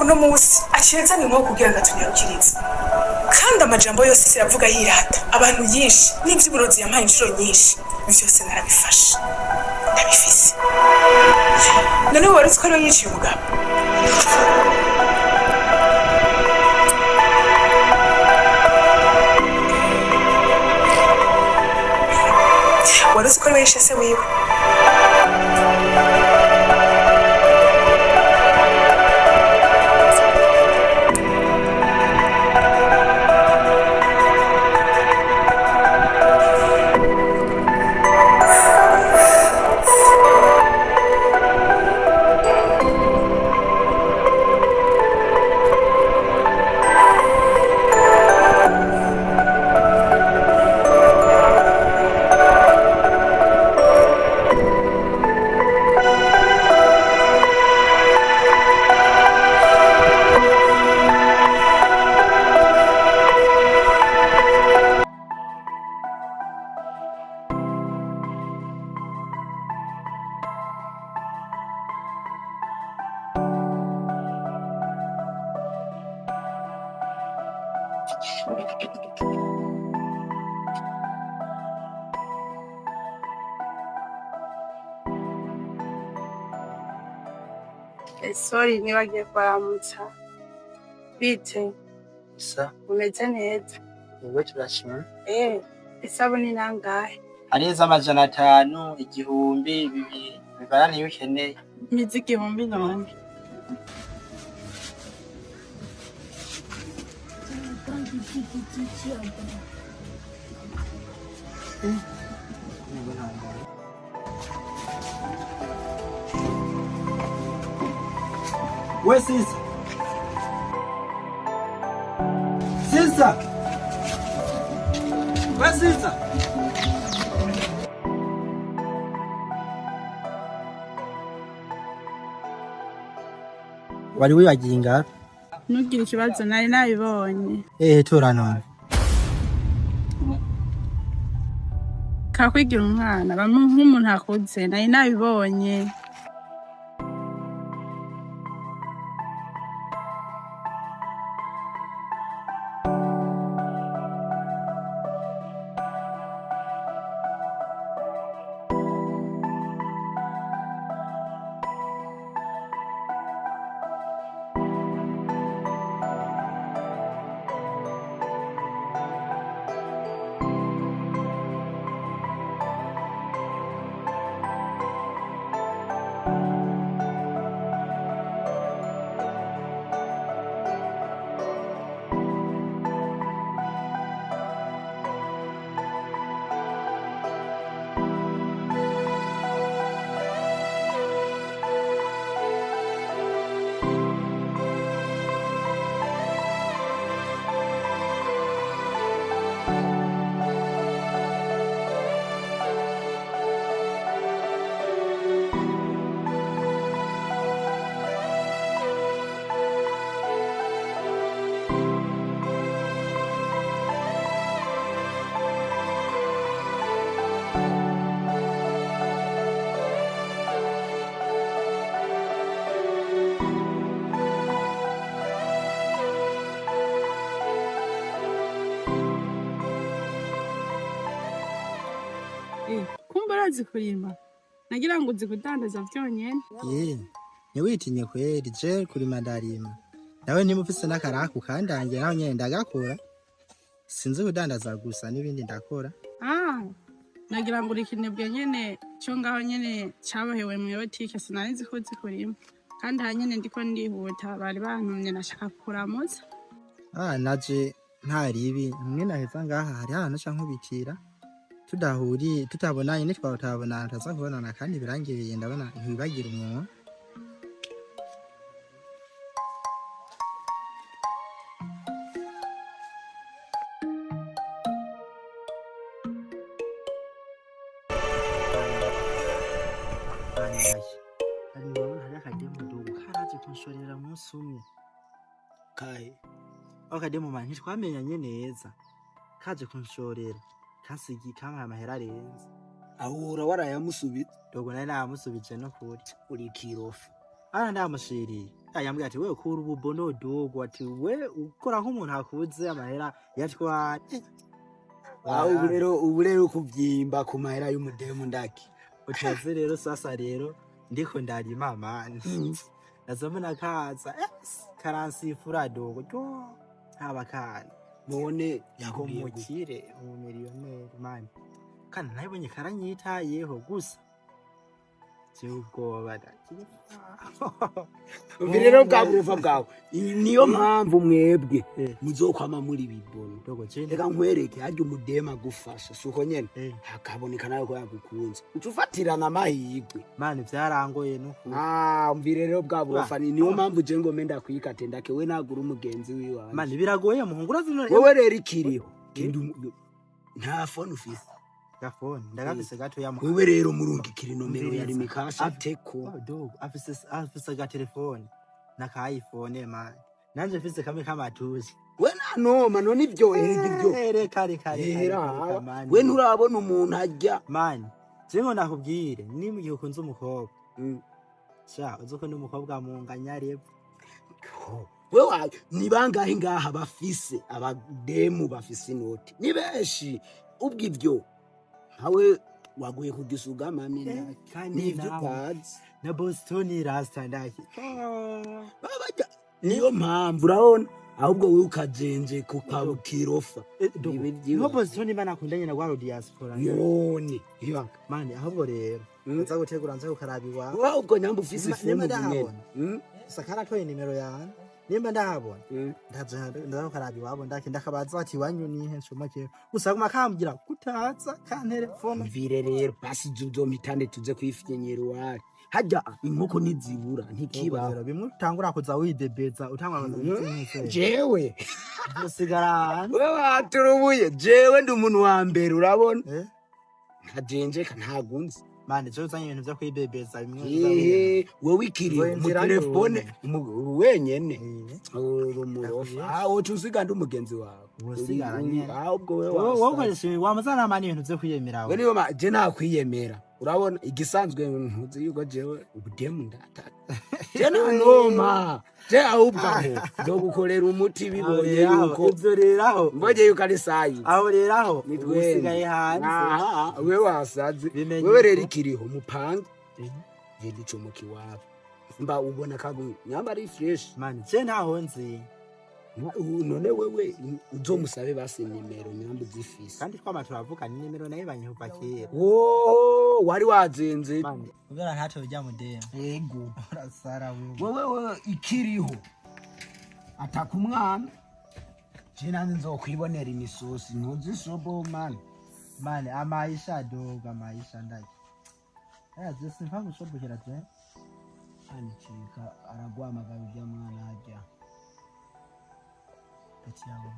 uno munsi aciye azana inkoho kugira ngo atunyarukirize kandi amajambo yose yavuga yirata abantu yinshi n'ivy'uburozi yampaye inshuro nyinshi byose narabifashe ndabifise none wari uzi ko ariwe yiciye umugabo wari uzi ko ariwe yishe se wiwe Sorry nibagiye kuramutsa. Bite? Sa, Umeze neza? yego turashima. Isabuni nangahe? Areza amajana 5, 1000, 2 bibarani iyo ukeneye. Mizi 1000 none. We sisa. Sisa. We sisa. Wari wibagiye ingahe? Ntugire ikibazo nari nabibonye. Tura none. Kakwigira umwana nk'umuntu akuze nari nabibonye. Kumbe urazi kurima nagira ngo uzi kudandaza vyonyene. Ntiwitinye kweri je kurima ndarima nawe niba ufise n'akaraku kandange naho nyene ndagakora sinzi kudandaza gusa n'ibindi ndakora. Nagira ngo urikinebwe nyene cyo ngaho nyene cyabahewe mu yotike sinarizi ko uzi kurima kandi hanyene ndiko ndihuta bari bantumye nashaka kuramutsa. Naje ntaribi mwe naheza ngaha hari ahantu cankubitira tudahuri tutabonanye nitwatabona taza kubonana kandi birangiriye ndabona ntibagira umuntu. Kunshorera umunsi umwe kai akademo manje twamenyanye neza kaje kunshorera kasigi kama amahera arenze ahura warayamusubije dogo nari namusubije no kuri uri kirofu ndamushiriye yambwiye ati wewe kura ububono dogo ati we ukora nk'umuntu akuze amahera yatwaye ubu rero kubyimba ku mahera y'umudemu ndaki utaze rero sasa rero ndiko ndarima mani nazomena kaza karansifura dogo jo abakana none yakomukire umumiliyoneri mani kandi nabonye karanyitayeho gusa cyubwoba ubu rero bwa buruva bwawe niyo mpamvu mwebwe muzokwama muri bibono reka nkwereke harya umudema agufasha suko nyene hakaboneka nawe ko yagukunze ucufatirana amahirwe mani vyarangoye no mvire rero bwa buruva niyo mpamvu je ngo menda kwikate ndake we nagura umugenzi wiwawe mani biragoye muhungu urazino wewe rero ikiriho nta phone ufise gafone ndagafise gato ya wewe rero murungikira nomero ya rimikasha teko dogo afise ga telefone na ka iPhone mani nanje mfise kamwe kamatuzi we noma none ivyo ivyo kare we nturabona umuntu ajya mani jengo nakubwire ni mu gihe ukunze umukobwa sha uzokunda umukobwa munganya rebo wewe ni bangahe ngaha bafise abademu bafise inoti ni benshi ubwivyo hawe waguye kugisuga mami kandi utazi na Boston rasta ndaki niyo mpamvu urabona ahubwo wewe ukajenje ku kabukirofa niho Boston banakundanye na Gwaro diaspora yone yaka mani ahubwo rero nza gutegura nza ukarabiwa wa ubwo nyamba ufise ifumu nyene sakara to nimero yawe nimba ndahabona ndaza ukarabiwa abo ndakabaza ati wanyu nihe nshomoke usaguma kambira kutaza ka telefone mvire rero basi juzo mitande tuze kwifyenyera wari hajya inkoko nizibura ntikiba bimwe utangura kuza widebeza utangwa jewe usigara wewe aturubuye jewe ndi umuntu wa mbere urabona ntajenjeka ntagunze mane cyo uzanye ibintu byo kwibebeza bimwe wowe ikiri mu telefone wenyene urumurofa wocu usiganda umugenzi wawe usigaranye ahubwo wowe wamazana mani ibintu byo kwiyemera we niyo je nakwiyemera urabona igisanzwe ntuzi yuko jewe ubudemu ndata je noma je ahubwo ndo gukorera umuti bibonye yuko ibyo reraho mboje yuko ari sayi aho reraho usigaye hanze we wasaze wewe rero ikiriho mupanga yedi comuki wabo mba ubona kagu nyamba ari fresh man je ntaho nzi none wewe uzomusabe basi nimero nyamba zifise kandi twama turavuga ni nimero nayo banyihupa kera wari wazenze ubera ntato bijya mudema yego urasara wewe ikiriho atakumwana je nanze nzokwibonera imisosi ntuzi sobo man amaisha doga amaisha ndaki je simfa gushobokera je anicika aragwamagara ujya mwana ajya ati yawe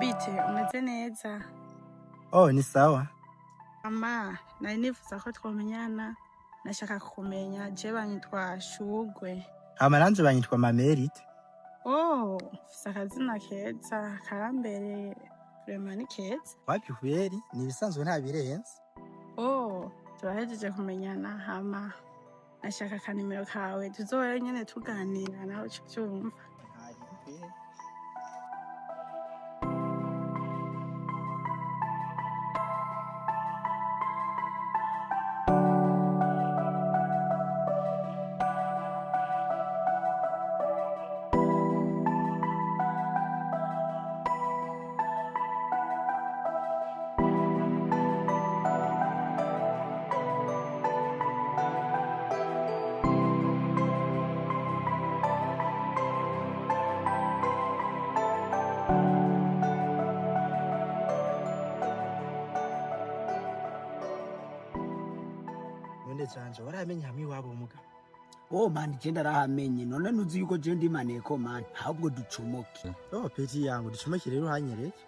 bite umeze neza ni sawa mama nari nifuza ko twomenyana nashaka kumenya je banyitwa Shugwe amaranje banyitwa Mamerite fisa akazina keza karambere vraiment ni keza wapi kweri ni bisanzwe nta birenze turahejeje kumenyana hama nashaka akanimero kawe tuzohora nyene tuganira nawe ucyumva canje waramenye hamwe wabo muga man genda rahamenye none nuzi yuko je ndimaneko man ahubwo ducomoke peti yangu ducomeke rero hanyereke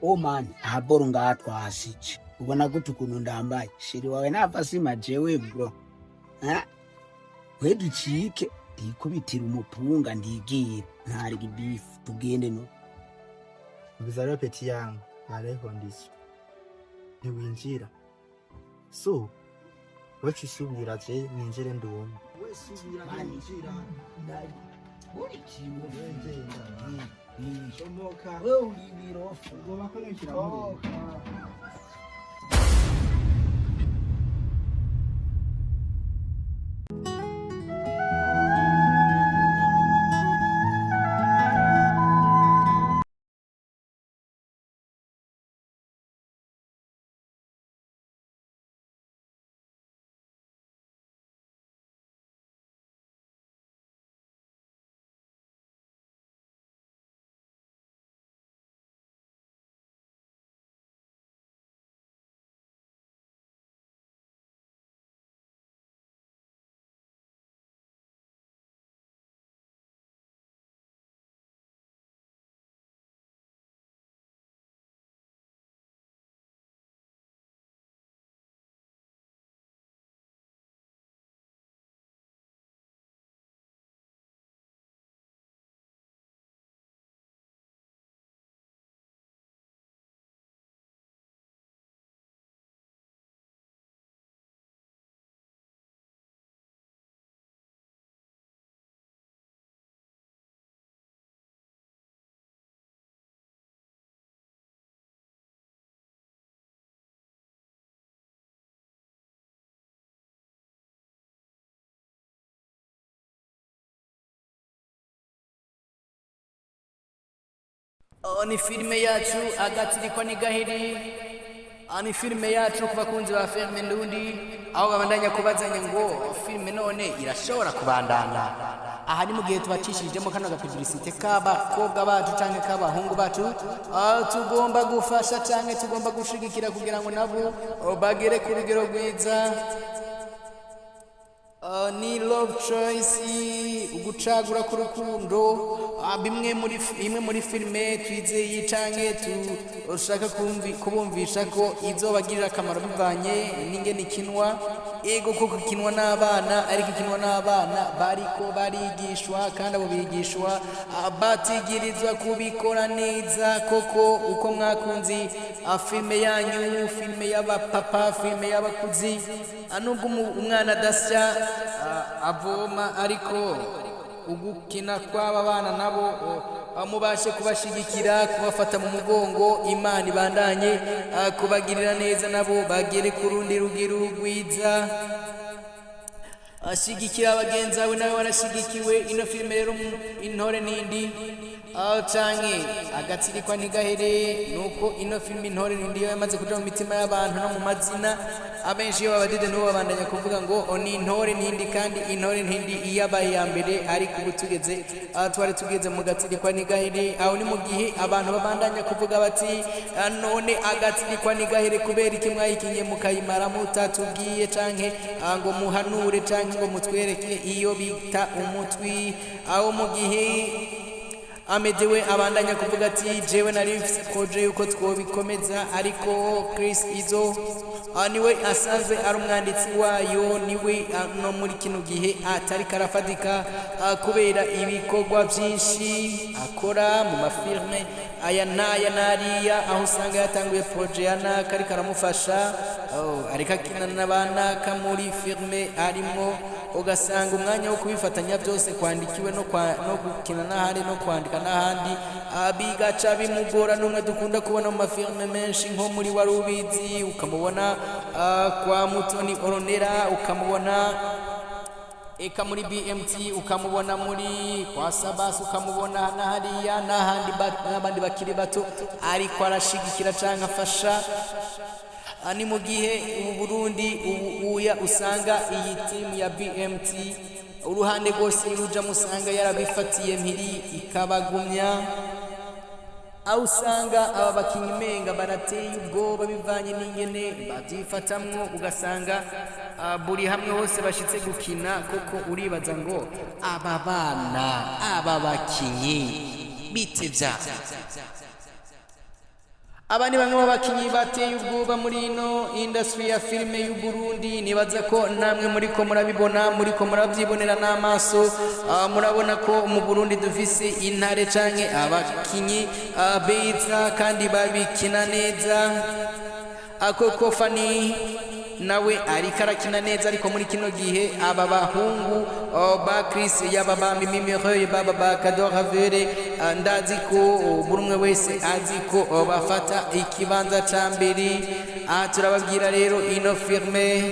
oh man haboro ngaha twahashije ubona gute ukuntu ndambaye shiri wawe nava sima jewe bro we ducike ndikubitira umupunga ndigira ntari gibifu tugende no Bizarre peti yangu areho ndisi ntiwinjira so wacu subira je ninjire ndumwe we subira ninjira ndari uri kimwe ngenda shomoka we uri birofu ngoba ko nshira muri ni filime yacu agatirikwa ni gahiri ni filime yacu ku bakunzi ba Ferme Ndundi aho babandanya kubazanya ngo filime none irashobora kubandana aha ni mu gihe tubacishijemo kano gapublicité k'abakobwa bacu canke k'abahungu bacu tugomba gufasha canke tugomba gushigikira kugira ngo nabo bagere ku rugero rwiza ni love choice ugucagura ku rukundo imwe muri filime twizeye canke ushaka kubumvisha ko izobagirira akamaro bivanye n'ingene ikinwa ego koko ikinwa n'abana ariko ikinwa n'abana bariko barigishwa kandi abo bigishwa batigirizwa kubikora neza koko uko mwakunzi filime yanyu filime y'abapapa filime y'abakuzi nubwo umwana adasya avoma ariko ugukina kw'aba bana nabo mubashe kubashigikira kubafata mu mugongo imana ibandanye kubagirira neza nabo bagere ku rundi rugero rwiza ashigikira abagenzi bawe nawe warashigikiwe ino filime rero intore nindi canke agatsirikwa ntigahere nuko ino filime intore nindi yo yamaze kuja mu mitima y'abantu no mu mazina abenshi iyo babadede nibo babandanya kuvuga ngo ni intore nindi kandi intore nindi iyabaye ya mbere ariko ubu tugeze twari tugeze mu gatsirikwa ntigahere aho ni mu gihe abantu babandanya kuvuga bati none agatsirikwa ntigahere kubera iki mwayikinye mukayimara mutatubwiye canke ngo muhanure canke ngo mutwereke iyo bita umutwi aho mu gihe amedewe abandanya kuvuga ati jewe nari mfise projet yuko twobikomeza ariko Chris Izo niwe asanzwe ari umwanditsi wayo niwe no muri kino gihe atari karafadika kubera ibikorwa byinshi akora mu mafilme aya nariya aho usanga yatanguye projet yana kari karamufasha ariko akina n'abana muri filme arimo ugasanga umwanya wo kubifatanya byose kwandikiwe no gukina n'ahandi no kwandika n'ahandi bigaca bimugora n'umwe dukunda kubona mu mafilme menshi nko muri Warubizi ukamubona kwa Mutoni Oronera ukamubona eka muri BMT ukamubona muri kwa Sabas ukamubona n'ahariya n'abandi bakiri bato ariko arashigikira canke afasha ni mu gihe ubu Burundi uya usanga iyi timu ya BMT uruhande rwose ruja musanga yarabifatiye mpiri ikabagumya aho usanga aba bakinyi menga barateye ubwoba bivanye n'ingene babyifatamwo ugasanga buri hamwe hose bashitse gukina koko uribaza ngo aba bana aba bakinyi bitevya aba ni bamwe mu bakinyi bateye ubwoba muri ino industry ya filime y'u Burundi. Nibaza ko namwe muriko murabibona, muriko murabyibonera n'amaso. Murabona ko mu Burundi dufise intare canke abakinyi beza kandi babikina neza. Koko Fani nawe ariko arakina neza, ariko muri kino gihe aba bahungu ba Chris yaba ba Mimi Mireille baba ba Kadora Vere ndazi ko buri umwe wese azi ko bafata ikibanza ca mbere. Turababwira rero ino firme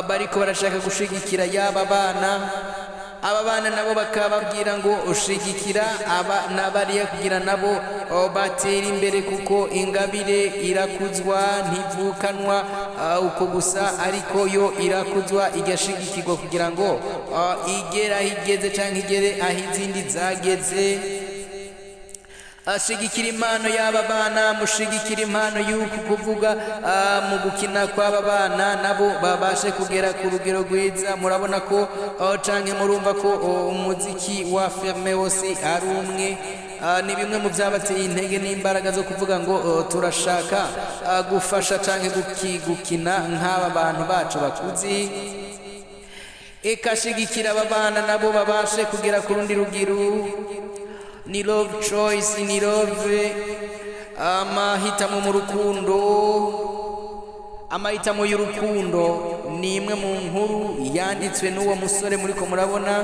bariko barashaka gushigikira yaba bana, aba bana nabo bakababwira ngo ushigikira aba nabariya kugira nabo batera imbere, kuko ingabire irakuzwa ntivukanwa uko gusa, ariko yo irakuzwa igashigikirwa kugira ngo igere aho igeze canke igere aho izindi zageze. Ashigikira impano y'aba bana, mushigikira impano y'uku kuvuga mu gukina kw'aba bana nabo babashe kugera ku rugero rwiza. Murabona ko canke murumva ko umuziki wa firme wose ari umwe. Ni bimwe mu byabateye intege n'imbaraga zo kuvuga ngo turashaka gufasha canke gukina nk'aba bantu bacu bakuzi. Ekashigikira aba bana nabo babashe kugera ku rundi rugero. Ni love choice, ni love amahitamo mu rukundo. Amahitamo y'urukundo ni imwe mu nkuru yanditswe n'uwo musore muriko murabona.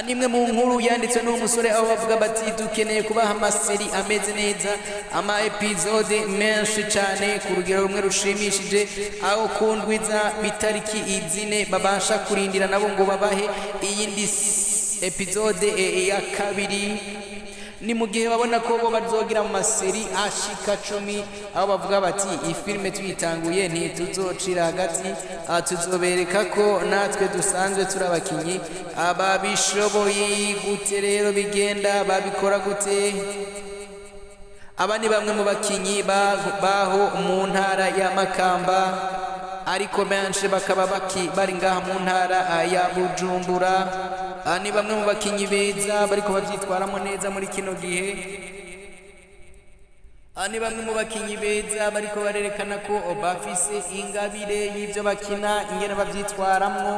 Ni imwe mu nkuru yanditswe n'uwo musore aho bavuga bati dukeneye kubaha amaseri ameze neza, ama episode menshi cyane ku rugero rumwe rushimishije, aho kundwiza bitariki izine babasha kurindira nabo ngo babahe iyindi episode ya kabiri. Ni mu gihe babona ko bo bazogira mu maseri ashika 10, aho bavuga bati ifilme tuyitanguye ntituzocira hagati, tuzobereka ko natwe dusanzwe turabakinyi ababishoboye. Gute rero bigenda, babikora gute? Aba ni bamwe mu bakinyi baho mu ntara ya Makamba, ariko benshi bakaba bari ngaha mu ntara ya Bujumbura. Ni bamwe mu bakinyi beza bariko bavyitwaramo neza muri kino gihe. Ni bamwe mu bakinyi beza bariko barerekana ko bafise ingabire y'ivyo bakina, ingene bavyitwaramwo.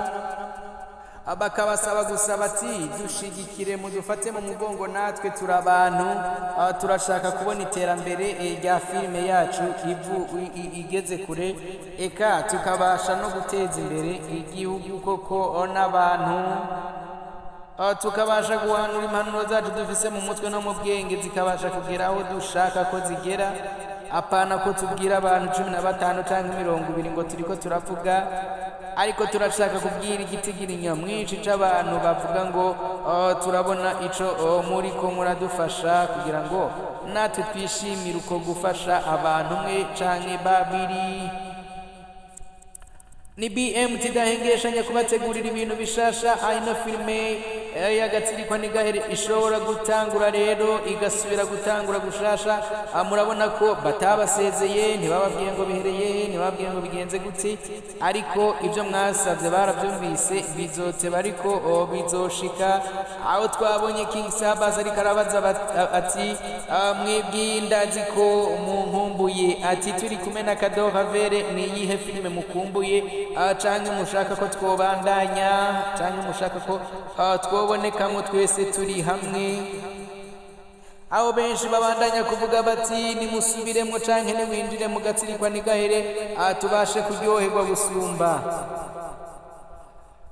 Bakabasaba gusa bati dushigikire, mudufate mu mugongo, natwe turi abantu turashaka kubona iterambere rya filime yacu igeze kure, eka tukabasha no guteza imbere igihugu koko n'abantu, tukabasha guhanura impanuro zacu dufise mu mutwe no mu bwenge zikabasha kugera aho dushaka ko zigera. Apana ko tubwira abantu 15 canke 20 ngo turiko turavuga, ariko turashaka kubwira igitigiri nyamwinshi c'abantu bavuga ngo turabona ico muriko muradufasha kugira ngo natwe twishimire uko gufasha abantu umwe canke babiri. Ni BM tidahengeshanya kubategurira ibintu bishasha. Ino filme y'agatsirikwa ntigahere ishobora gutangura rero igasubira gutangura gushasha. Murabona ko batabasezeye, ntibababwiye ngo bihereye, ntibababwiye ngo bigenze gutse, ariko ibyo mwasabye barabyumvise, bizoteba ariko bizoshika. Aho twabonye King Sabas ariko arabaza ati mwebwe ndazi ko munkumbuye, ati turi kumwe na Kadora Vere, ni iyihe filime mukumbuye? Canke mushaka ko twobandanya, canke mushaka ko twobonekamo twese turi hamwe? Aho benshi babandanya kuvuga bati nimusubiremo canke niwinjire mu gatsirikwa ntigahere, tubashe kuryoherwa gusumba.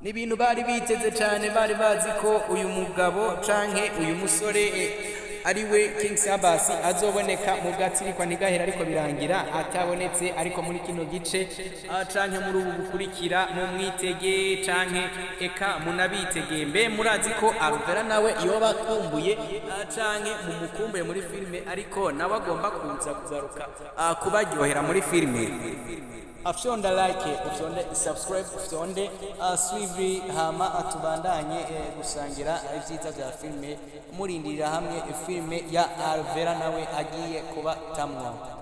Ni ibintu bari biteze cyane, bari bazi ko uyu mugabo canke uyu musore ariwe King Sabas azoboneka mu gatsirikwa ntigahera, ariko birangira atabonetse. Ariko muri kino gice canke muri ubu bukurikira mu mwitege canke eka munabitege. Mbe murazi ko Alvera nawe iyo bakumbuye canke mumukumbuye muri filime, ariko nawe agomba kuza kugaruka kubaryohera muri filime. Afyonda like, ufyonde subscribe, ufyonde suivi, hama atubandanye gusangira ibyiza bya filime, murindirira hamwe filime ya Alvera nawe agiye kuba tamwa.